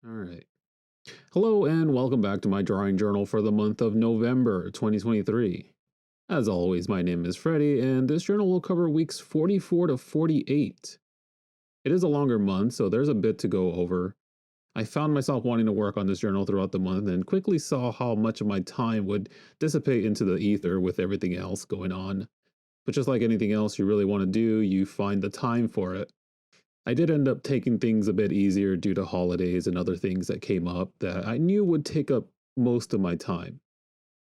All right. Hello and welcome back to my drawing journal for the month of November 2023. As always, my name is Freddie, and this journal will cover weeks 44 to 48. It is a longer month, so there's a bit to go over. I found myself wanting to work on this journal throughout the month and quickly saw how much of my time would dissipate into the ether with everything else going on. But just like anything else you really want to do, you find the time for it. I did end up taking things a bit easier due to holidays and other things that came up that I knew would take up most of my time.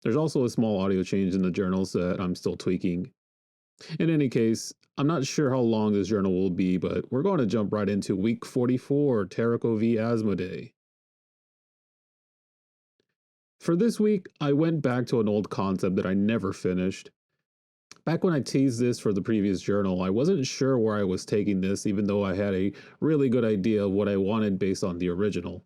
There's also a small audio change in the journals that I'm still tweaking. In any case, I'm not sure how long this journal will be, but we're going to jump right into week 44, Taroko v Asmodee. For this week, I went back to an old concept that I never finished. Back when I teased this for the previous journal, I wasn't sure where I was taking this, even though I had a really good idea of what I wanted based on the original.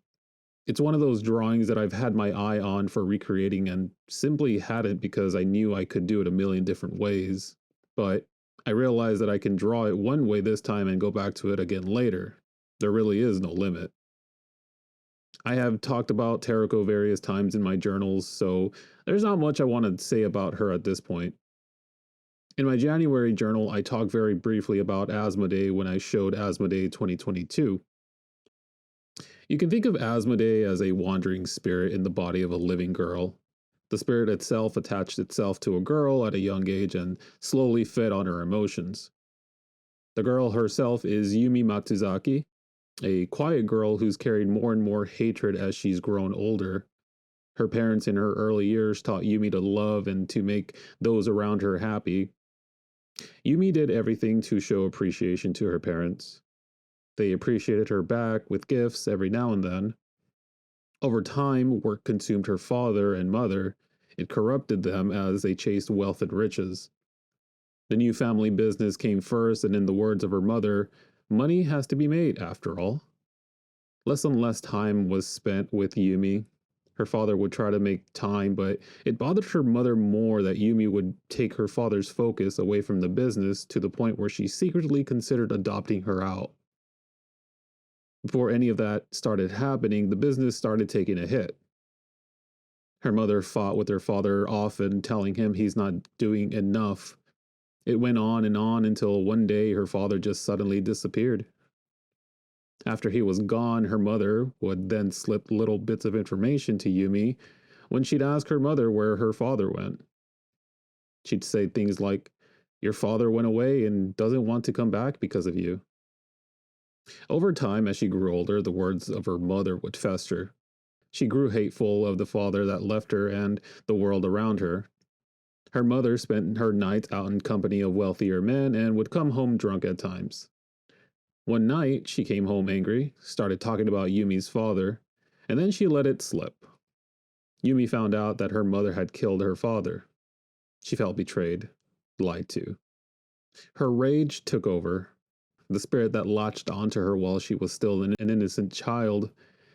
It's one of those drawings that I've had my eye on for recreating and simply hadn't because I knew I could do it a million different ways. But I realized that I can draw it one way this time and go back to it again later. There really is no limit. I have talked about Taroko various times in my journals, so there's not much I want to say about her at this point. In my January journal, I talked very briefly about Asmodee when I showed Asmodee 2022. You can think of Asmodee as a wandering spirit in the body of a living girl. The spirit itself attached itself to a girl at a young age and slowly fed on her emotions. The girl herself is Yumi Matsuzaki, a quiet girl who's carried more and more hatred as she's grown older. Her parents in her early years taught Yumi to love and to make those around her happy. Yumi did everything to show appreciation to her parents. They appreciated her back with gifts every now and then. Over time, work consumed her father and mother. It corrupted them as they chased wealth and riches. The new family business came first, and in the words of her mother, money has to be made after all. Less and less time was spent with Yumi. Her father would try to make time, but it bothered her mother more that Yumi would take her father's focus away from the business to the point where she secretly considered adopting her out. Before any of that started happening, the business started taking a hit. Her mother fought with her father, often telling him he's not doing enough. It went on and on until one day her father just suddenly disappeared. After he was gone, her mother would then slip little bits of information to Yumi when she'd ask her mother where her father went. She'd say things like, "Your father went away and doesn't want to come back because of you." Over time, as she grew older, the words of her mother would fester. She grew hateful of the father that left her and the world around her. Her mother spent her nights out in company of wealthier men and would come home drunk at times. One night, she came home angry, started talking about Yumi's father, and then she let it slip. Yumi found out that her mother had killed her father. She felt betrayed, lied to. Her rage took over. The spirit that latched onto her while she was still an innocent child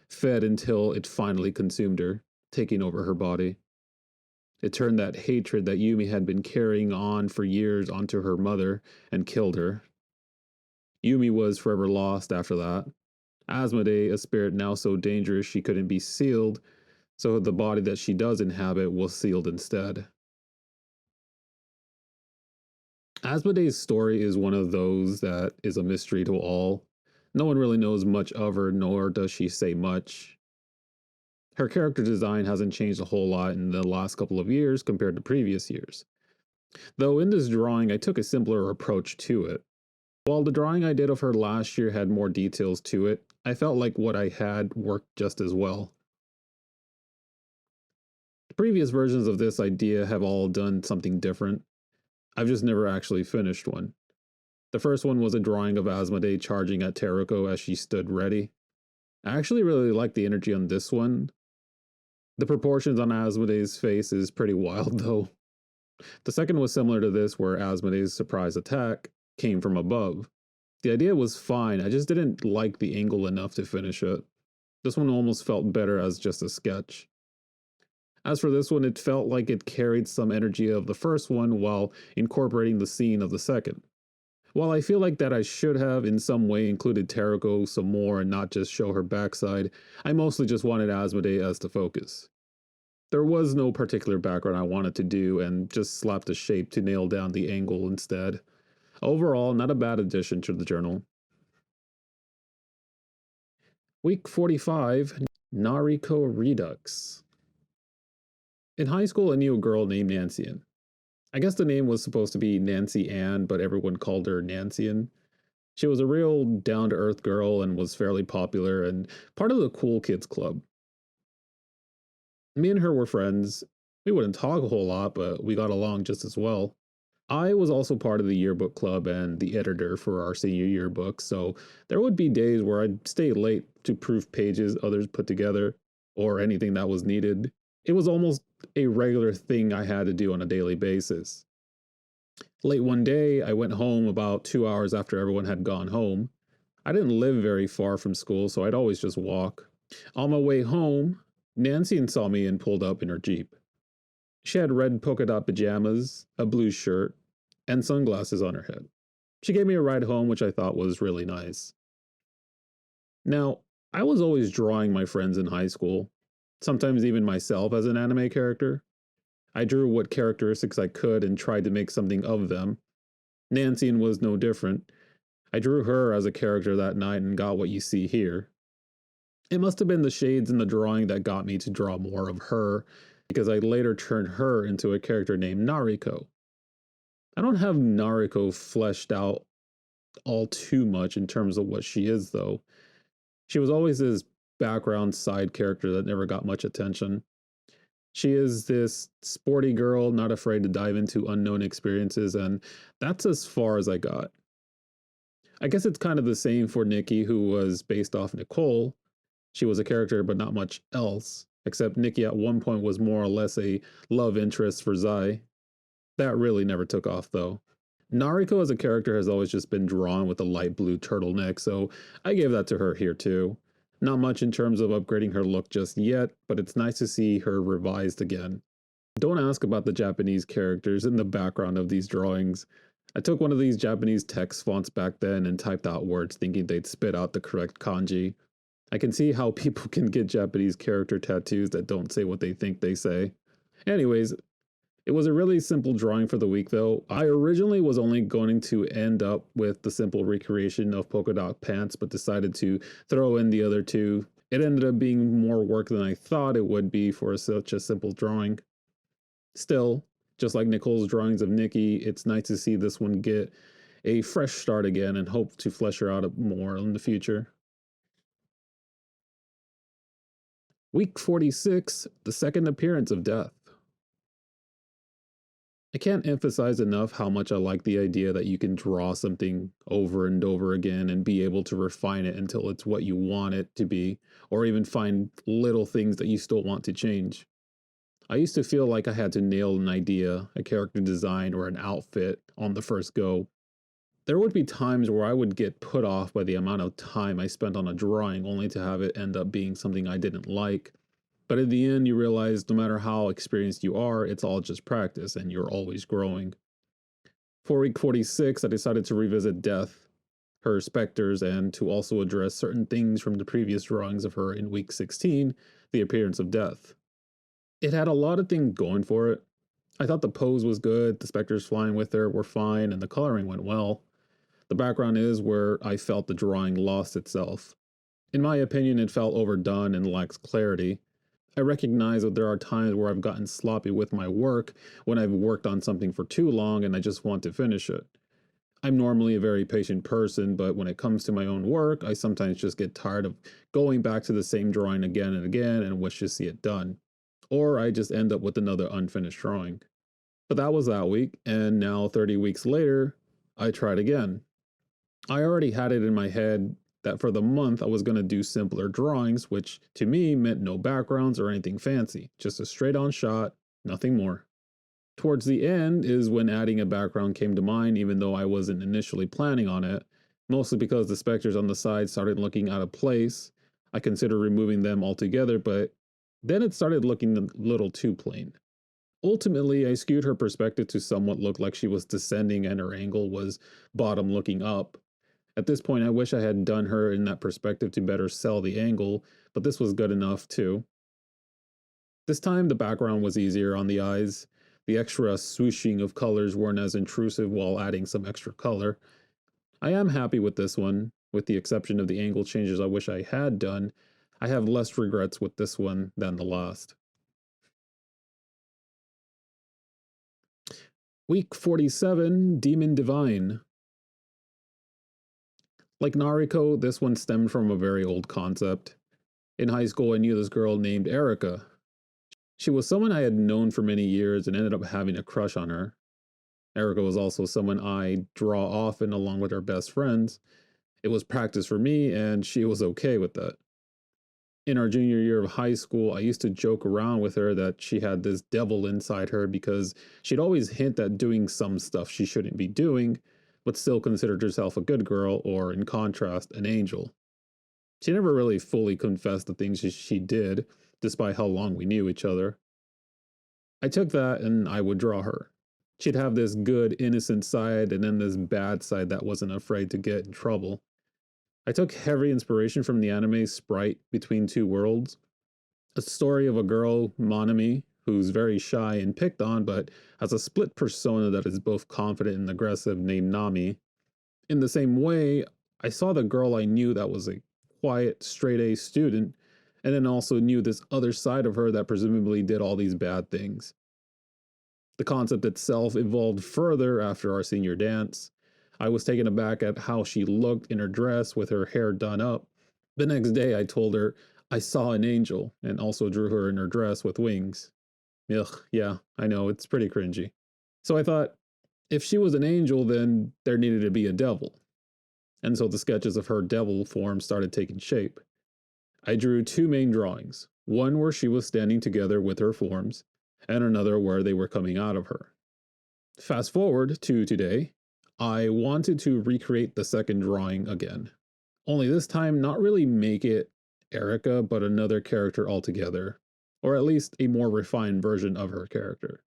fed until it finally consumed her, taking over her body. It turned that hatred that Yumi had been carrying on for years onto her mother and killed her. Yumi was forever lost after that. Asmodee, a spirit now so dangerous she couldn't be sealed, so the body that she does inhabit was sealed instead. Asmodee's story is one of those that is a mystery to all. No one really knows much of her, nor does she say much. Her character design hasn't changed a whole lot in the last couple of years compared to previous years. Though in this drawing, I took a simpler approach to it. While the drawing I did of her last year had more details to it, I felt like what I had worked just as well. Previous versions of this idea have all done something different. I've just never actually finished one. The first one was a drawing of Asmodee charging at Taroko as she stood ready. I actually really like the energy on this one. The proportions on Asmodee's face is pretty wild though. The second was similar to this, where Asmodee's surprise attack came from above. The idea was fine, I just didn't like the angle enough to finish it. This one almost felt better as just a sketch. As for this one, it felt like it carried some energy of the first one while incorporating the scene of the second. While I feel like that I should have in some way included Terako some more and not just show her backside, I mostly just wanted Asmodee as the focus. There was no particular background I wanted to do and just slapped a shape to nail down the angle instead. Overall, not a bad addition to the journal. Week 45, Nariko Redux. In high school, I knew a girl named Nancyan. I guess the name was supposed to be Nancy Ann, but everyone called her Nancyan. She was a real down to earth girl and was fairly popular and part of the cool kids club. Me and her were friends. We wouldn't talk a whole lot, but we got along just as well. I was also part of the yearbook club and the editor for our senior yearbook, so there would be days where I'd stay late to proof pages others put together or anything that was needed. It was almost a regular thing I had to do on a daily basis. Late one day, I went home about 2 hours after everyone had gone home. I didn't live very far from school, so I'd always just walk. On my way home, Nancy saw me and pulled up in her Jeep. She had red polka dot pajamas, a blue shirt, and sunglasses on her head. She gave me a ride home, which I thought was really nice. Now, I was always drawing my friends in high school, sometimes even myself as an anime character. I drew what characteristics I could and tried to make something of them. Nancy was no different. I drew her as a character that night and got what you see here. It must have been the shades in the drawing that got me to draw more of her, because I later turned her into a character named Nariko. I don't have Nariko fleshed out all too much in terms of what she is, though. She was always this background side character that never got much attention. She is this sporty girl, not afraid to dive into unknown experiences, and that's as far as I got. I guess it's kind of the same for Nikki, who was based off Nicole. She was a character, but not much else, except Nikki at one point was more or less a love interest for Zai. That really never took off, though. Nariko as a character has always just been drawn with a light blue turtleneck, so I gave that to her here too. Not much in terms of upgrading her look just yet, but it's nice to see her revised again. Don't ask about the Japanese characters in the background of these drawings. I took one of these Japanese text fonts back then and typed out words thinking they'd spit out the correct kanji. I can see how people can get Japanese character tattoos that don't say what they think they say. Anyways, it was a really simple drawing for the week though. I originally was only going to end up with the simple recreation of polka dot pants, but decided to throw in the other two. It ended up being more work than I thought it would be for such a simple drawing. Still, just like Nicole's drawings of Nikki, it's nice to see this one get a fresh start again and hope to flesh her out more in the future. Week 46, the second appearance of Death. I can't emphasize enough how much I like the idea that you can draw something over and over again and be able to refine it until it's what you want it to be, or even find little things that you still want to change. I used to feel like I had to nail an idea, a character design, or an outfit on the first go. There would be times where I would get put off by the amount of time I spent on a drawing only to have it end up being something I didn't like. But in the end, you realize no matter how experienced you are, it's all just practice and you're always growing. For week 46, I decided to revisit Death, her specters, and to also address certain things from the previous drawings of her in week 16, the appearance of Death. It had a lot of things going for it. I thought the pose was good, the specters flying with her were fine, and the coloring went well. The background is where I felt the drawing lost itself. In my opinion, it felt overdone and lacks clarity. I recognize that there are times where I've gotten sloppy with my work when I've worked on something for too long and I just want to finish it. I'm normally a very patient person, but when it comes to my own work, I sometimes just get tired of going back to the same drawing again and again and wish to see it done. Or I just end up with another unfinished drawing. But that was that week, and now 30 weeks later, I tried again. I already had it in my head that for the month I was going to do simpler drawings, which to me meant no backgrounds or anything fancy, just a straight on shot, nothing more. Towards the end is when adding a background came to mind, even though I wasn't initially planning on it, mostly because the specters on the side started looking out of place. I considered removing them altogether, but then it started looking a little too plain. Ultimately, I skewed her perspective to somewhat look like she was descending and her angle was bottom looking up. At this point, I wish I had done her in that perspective to better sell the angle, but this was good enough too. This time, the background was easier on the eyes. The extra swooshing of colors weren't as intrusive while adding some extra color. I am happy with this one, with the exception of the angle changes I wish I had done. I have less regrets with this one than the last. Week 47, Demon Divine. Like Nariko, this one stemmed from a very old concept. In high school, I knew this girl named Erica. She was someone I had known for many years and ended up having a crush on her. Erica was also someone I draw often along with our best friends. It was practice for me, and she was okay with that. In our junior year of high school, I used to joke around with her that she had this devil inside her because she'd always hint at doing some stuff she shouldn't be doing, but still considered herself a good girl or, in contrast, an angel. She never really fully confessed the things she did, despite how long we knew each other. I took that and I would draw her. She'd have this good, innocent side and then this bad side that wasn't afraid to get in trouble. I took heavy inspiration from the anime Sprite Between Two Worlds, a story of a girl, Monami, who's very shy and picked on, but has a split persona that is both confident and aggressive, named Nami. In the same way, I saw the girl I knew that was a quiet, straight A student, and then also knew this other side of her that presumably did all these bad things. The concept itself evolved further after our senior dance. I was taken aback at how she looked in her dress with her hair done up. The next day, I told her I saw an angel and also drew her in her dress with wings. Ugh, yeah, I know, it's pretty cringy. So I thought, if she was an angel, then there needed to be a devil. And so the sketches of her devil form started taking shape. I drew two main drawings, one where she was standing together with her forms, and another where they were coming out of her. Fast forward to today, I wanted to recreate the second drawing again. Only this time, not really make it Erica, but another character altogether, or at least a more refined version of her character.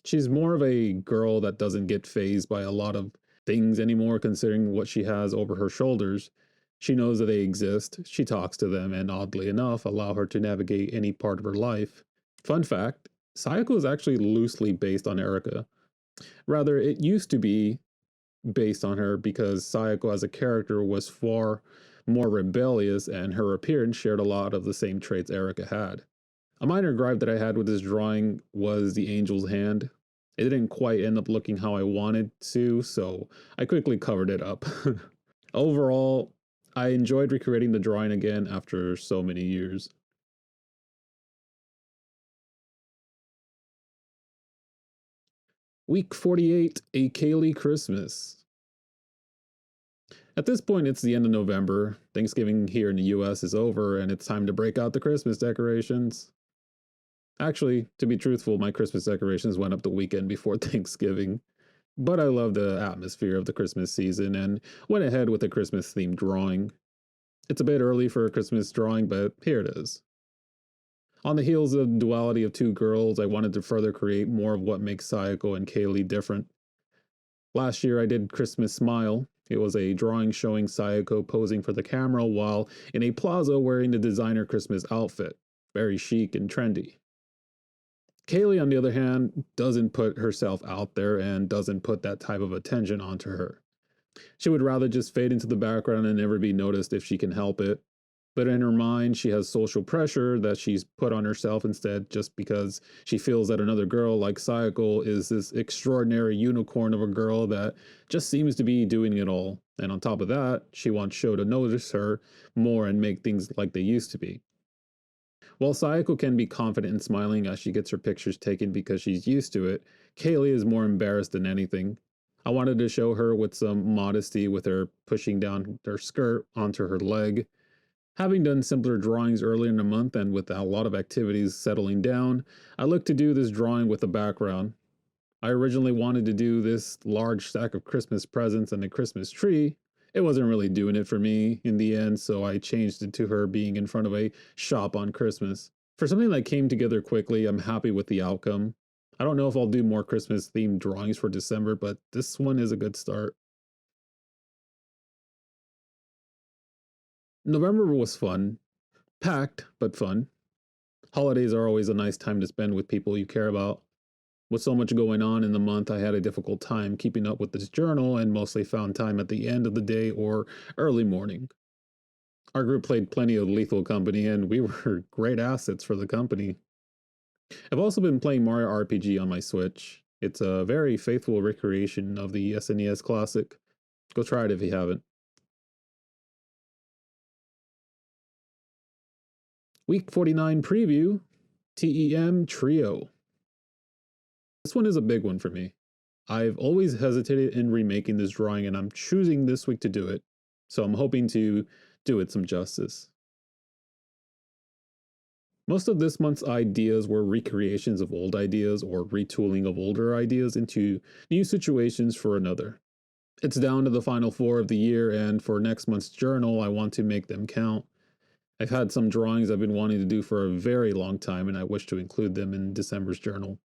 She's more of a girl that doesn't get fazed by a lot of things anymore, considering what she has over her shoulders. She knows that they exist, she talks to them, and oddly enough, allow her to navigate any part of her life. Fun fact, Sayako is actually loosely based on Erica. Rather, it used to be based on her because Sayako as a character was far more rebellious and her appearance shared a lot of the same traits Erica had. A minor gripe that I had with this drawing was the angel's hand. It didn't quite end up looking how I wanted to, so I quickly covered it up. Overall, I enjoyed recreating the drawing again after so many years. Week 48, A Kaylee Christmas. At this point, it's the end of November. Thanksgiving here in the US is over, and it's time to break out the Christmas decorations. Actually, to be truthful, my Christmas decorations went up the weekend before Thanksgiving. But I love the atmosphere of the Christmas season and went ahead with a Christmas themed drawing. It's a bit early for a Christmas drawing, but here it is. On the heels of the duality of two girls, I wanted to further create more of what makes Sayako and Kaylee different. Last year I did Christmas Smile. It was a drawing showing Sayako posing for the camera while in a plaza wearing the designer Christmas outfit. Very chic and trendy. Kaylee, on the other hand, doesn't put herself out there and doesn't put that type of attention onto her. She would rather just fade into the background and never be noticed if she can help it. But in her mind, she has social pressure that she's put on herself instead just because she feels that another girl like Sayako is this extraordinary unicorn of a girl that just seems to be doing it all. And on top of that, she wants Sho to notice her more and make things like they used to be. While Sayako can be confident and smiling as she gets her pictures taken because she's used to it, Kaylee is more embarrassed than anything. I wanted to show her with some modesty with her pushing down her skirt onto her leg. Having done simpler drawings earlier in the month and with a lot of activities settling down, I looked to do this drawing with a background. I originally wanted to do this large stack of Christmas presents and a Christmas tree. It wasn't really doing it for me in the end, so I changed it to her being in front of a shop on Christmas. For something that came together quickly, I'm happy with the outcome. I don't know if I'll do more Christmas themed drawings for December, but this one is a good start. November was fun, packed, but fun. Holidays are always a nice time to spend with people you care about. With so much going on in the month, I had a difficult time keeping up with this journal and mostly found time at the end of the day or early morning. Our group played plenty of Lethal Company, and we were great assets for the company. I've also been playing Mario RPG on my Switch. It's a very faithful recreation of the SNES classic. Go try it if you haven't. Week 49 preview, TEM Trio. This one is a big one for me. I've always hesitated in remaking this drawing, and I'm choosing this week to do it. So I'm hoping to do it some justice. Most of this month's ideas were recreations of old ideas or retooling of older ideas into new situations for another. It's down to the final four of the year, and for next month's journal, I want to make them count. I've had some drawings I've been wanting to do for a very long time, and I wish to include them in December's journal.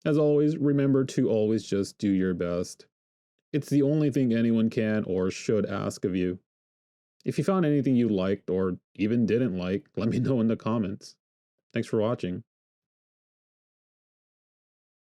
As always, remember to always just do your best. It's the only thing anyone can or should ask of you. If you found anything you liked or even didn't like, let me know in the comments. Thanks for watching.